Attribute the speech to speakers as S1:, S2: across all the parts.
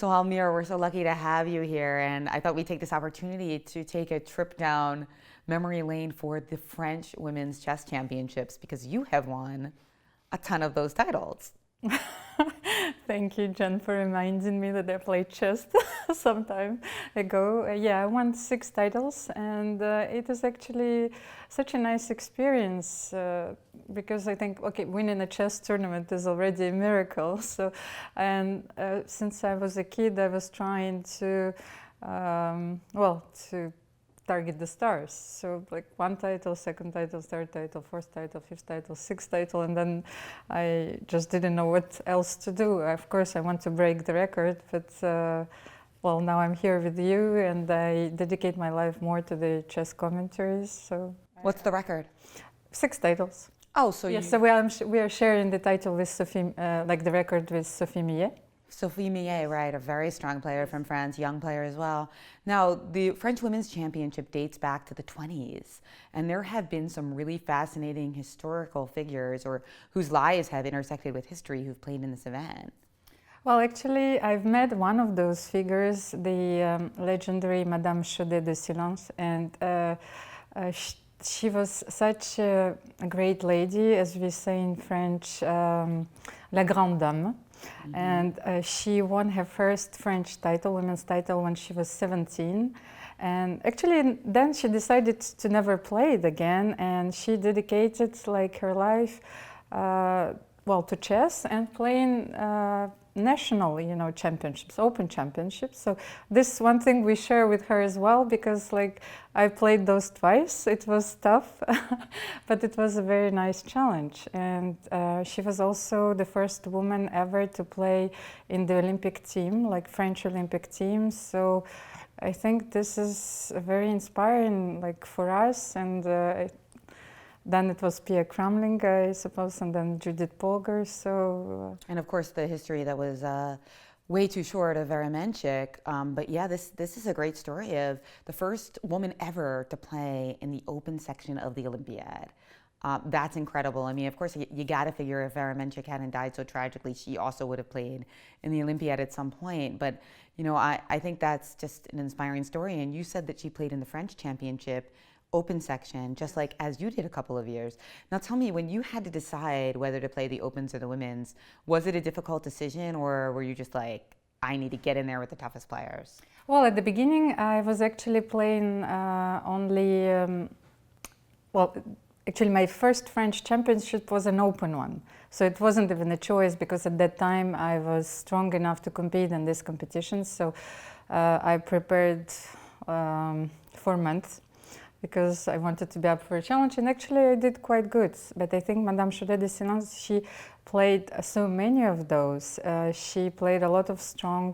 S1: So Almira, we're so lucky to have you here, and I thought we'd take this opportunity to take a trip down memory lane for the French Women's Chess Championships because you have won a ton of those titles.
S2: Thank you, Jen, for reminding me that I played chess some time ago. Yeah, I won 6 titles, and it is actually such a nice experience because I think, okay, winning a chess tournament is already a miracle. So, and since I was a kid, I was trying to, to target the stars. So like 1 title, 2nd title, 3rd title, 4th title, 5th title, 6th title, and then I just didn't know what else to do. Of course, I want to break the record, but well, now I'm here with you, and I dedicate my life more to the chess commentaries. So
S1: what's the record?
S2: 6 titles.
S1: Oh, so
S2: yes. So we are sharing the title with Sophie, like the record with Sophie Millet.
S1: Sophie Millet, right, a very strong player from France, young player as well. Now, the French Women's Championship dates back to the 20s, and there have been some really fascinating historical figures or whose lives have intersected with history who've played in this event.
S2: Well, actually, I've met one of those figures, the legendary Madame Shahade de Silence, and she was such a great lady, as we say in French, la grande dame. Mm-hmm. And she won her first French title, women's title, when she was 17. And actually, then she decided to never play it again, and she dedicated like her life, to chess and playing national, championships, open championships. So this is one thing we share with her as well, because like I played those twice. It was tough, but it was a very nice challenge. And she was also the first woman ever to play in the Olympic team, like French Olympic team. So I think this is very inspiring, like for us. And then it was Pia Kramling, I suppose, and then Judith Polgar. So,
S1: and of course, the history that was way too short of Vera Menchik. But yeah, this is a great story of the first woman ever to play in the open section of the Olympiad. That's incredible. I mean, of course, you got to figure if Vera Menchik hadn't died so tragically, she also would have played in the Olympiad at some point. But, I think that's just an inspiring story. And you said that she played in the French Championship open section, just like as you did a couple of years. Now tell me, when you had to decide whether to play the opens or the women's, was it a difficult decision, or were you just like, I need to get in there with the toughest players?
S2: Well, at the beginning, I was actually playing actually my first French championship was an open one. So it wasn't even a choice, because at that time I was strong enough to compete in these competitions. So I prepared 4 months, because I wanted to be up for a challenge, and actually I did quite good. But I think Madame Shahade de Silence, she played so many of those. She played a lot of strong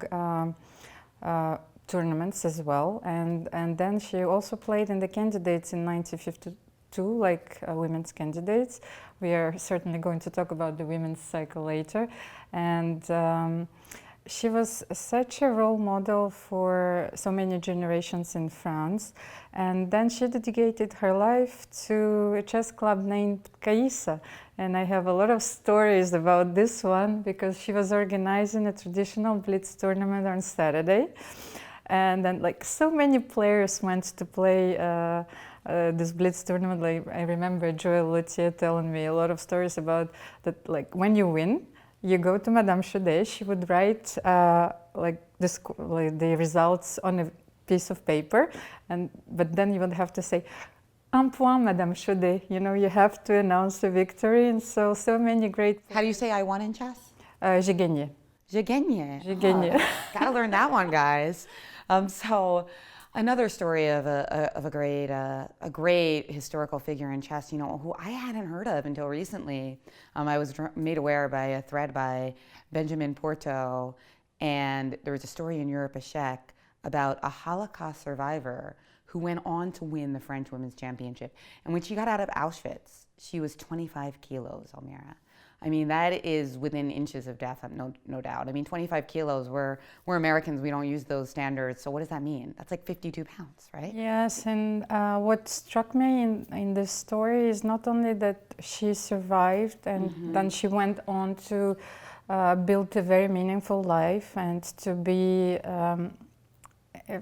S2: tournaments as well, and then she also played in the candidates in 1952, like women's candidates. We are certainly going to talk about the women's cycle later. And she was such a role model for so many generations in France. And then she dedicated her life to a chess club named Caïssa. And I have a lot of stories about this one, because she was organizing a traditional blitz tournament on Saturday. And then like so many players went to play this blitz tournament. Like I remember Joël Lautier telling me a lot of stories about that, like when you win, you go to Madame Shahade, she would write the results on a piece of paper, but then you would have to say, un point, Madame Shahade. You have to announce a victory, and so many great...
S1: How do you say I won in chess?
S2: J'ai gagné.
S1: J'ai gagné.
S2: J'ai gagné.
S1: Oh, gotta learn that one, guys. So another story of a great historical figure in chess, who I hadn't heard of until recently. I was made aware by a thread by Benjamin Porto, and there was a story in Europe Echec about a Holocaust survivor who went on to win the French Women's Championship. And when she got out of Auschwitz, she was 25 kilos, Almira. I mean, that is within inches of death, no doubt. I mean, 25 kilos, we're Americans, we don't use those standards. So what does that mean? That's like 52 pounds, right?
S2: Yes, and what struck me in this story is not only that she survived, and then she went on to build a very meaningful life and to be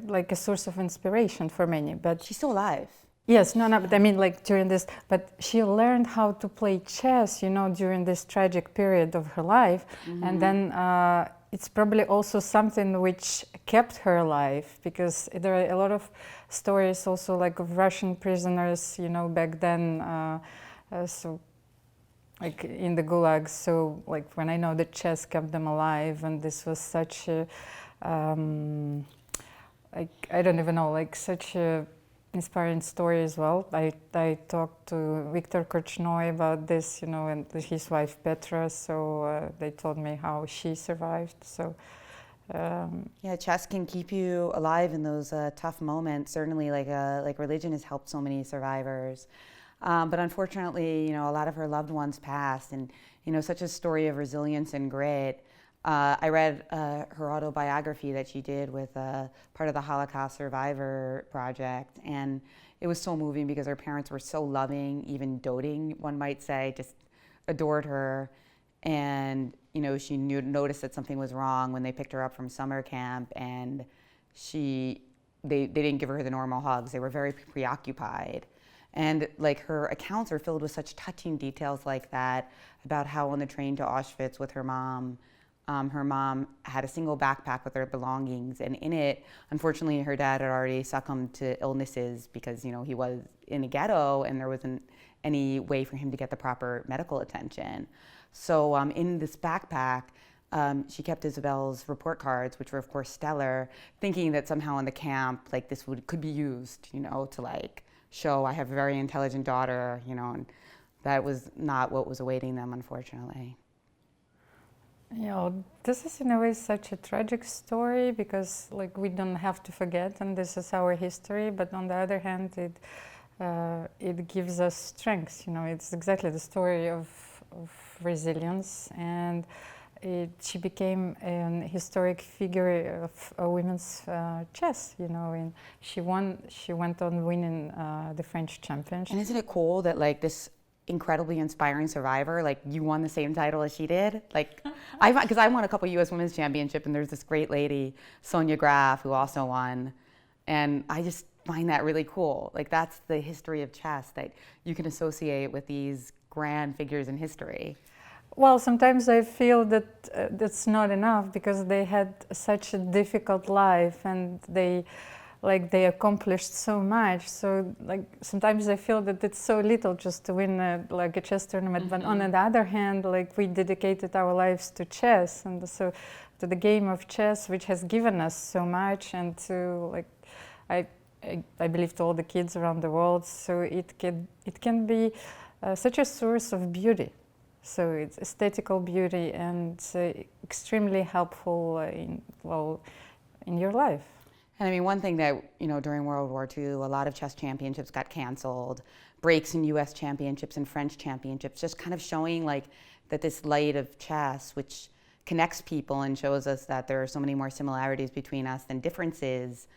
S2: like a source of inspiration for many. But
S1: She's still alive.
S2: yes, no, but I mean, like during this, but she learned how to play chess, you know, during this tragic period of her life. And then it's probably also something which kept her alive, because there are a lot of stories also like of Russian prisoners, you know, back then, so like in the gulags. So like when I know that chess kept them alive, and this was such a, like, I don't even know, like such a inspiring story as well. I talked to Viktor Korchnoi about this, you know, and his wife Petra, so they told me how she survived. So
S1: Yeah, chess can keep you alive in those tough moments. Certainly, like religion has helped so many survivors. But unfortunately, you know, a lot of her loved ones passed, and you know, such a story of resilience and grit. I read her autobiography that she did with part of the Holocaust Survivor project, and it was so moving because her parents were so loving, even doting, one might say, just adored her. And you know, she noticed that something was wrong when they picked her up from summer camp, and they didn't give her the normal hugs. They were very preoccupied. And like her accounts are filled with such touching details like that about how on the train to Auschwitz with her mom had a single backpack with her belongings, and in it, unfortunately, her dad had already succumbed to illnesses because, you know, he was in a ghetto and there wasn't any way for him to get the proper medical attention. So in this backpack, she kept Isabelle's report cards, which were of course stellar, thinking that somehow in the camp, like this could be used, you know, to like show I have a very intelligent daughter, you know, and that was not what was awaiting them, unfortunately.
S2: you know, this is in a way such a tragic story, because like we don't have to forget, and this is our history. But on the other hand, it gives us strength. You know, it's exactly the story of resilience, and she became an historic figure of women's chess. You know, and she went on winning the French championship.
S1: And isn't it cool that like this incredibly inspiring survivor, like you won the same title as she did? Like, because I won a couple U.S. Women's Championship, and there's this great lady, Sonia Graf, who also won, and I just find that really cool. Like that's the history of chess that you can associate with these grand figures in history.
S2: Well, sometimes I feel that that's not enough, because they had such a difficult life, and they accomplished so much. So like sometimes I feel that it's so little just to win like a chess tournament. But on the other hand, like we dedicated our lives to chess, and so to the game of chess, which has given us so much, and to like I believe to all the kids around the world. So it can be such a source of beauty. So it's aesthetical beauty, and extremely helpful in your life.
S1: And I mean, one thing that, you know, during World War II, a lot of chess championships got canceled, breaks in US championships and French championships, just kind of showing like that this light of chess, which connects people and shows us that there are so many more similarities between us than differences,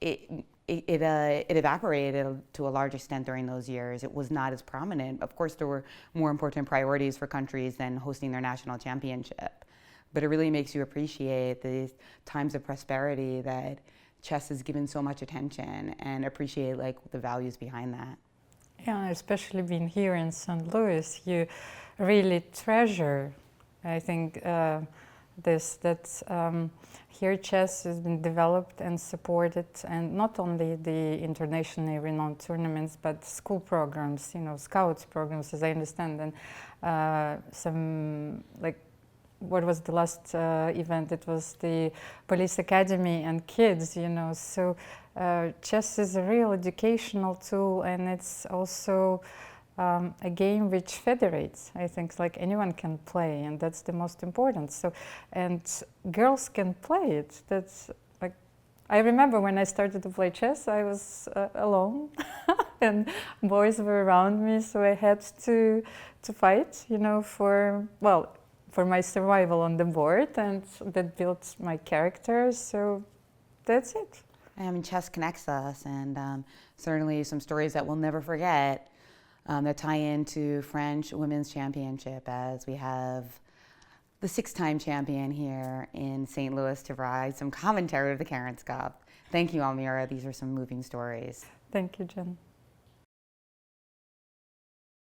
S1: it evaporated to a large extent during those years. It was not as prominent. Of course, there were more important priorities for countries than hosting their national championship. But it really makes you appreciate these times of prosperity that chess is given so much attention, and appreciate like the values behind that.
S2: Yeah, especially being here in St. Louis, you really treasure, I think, here chess has been developed and supported, and not only the internationally renowned tournaments, but school programs, you know, scouts programs, as I understand, and some like. What was the last event? It was the police academy and kids, you know. So chess is a real educational tool, and it's also a game which federates. I think like anyone can play, and that's the most important. So, and girls can play it. That's like, I remember when I started to play chess, I was alone, and boys were around me, so I had to fight, you know, for my survival on the board, and that built my character. So that's it.
S1: I mean, chess connects us, and certainly some stories that we'll never forget that tie into French Women's Championship, as we have the six-time champion here in St. Louis, to provide some commentary of the Cairns Cup. Thank you, Almira. These are some moving stories.
S2: Thank you, Jen.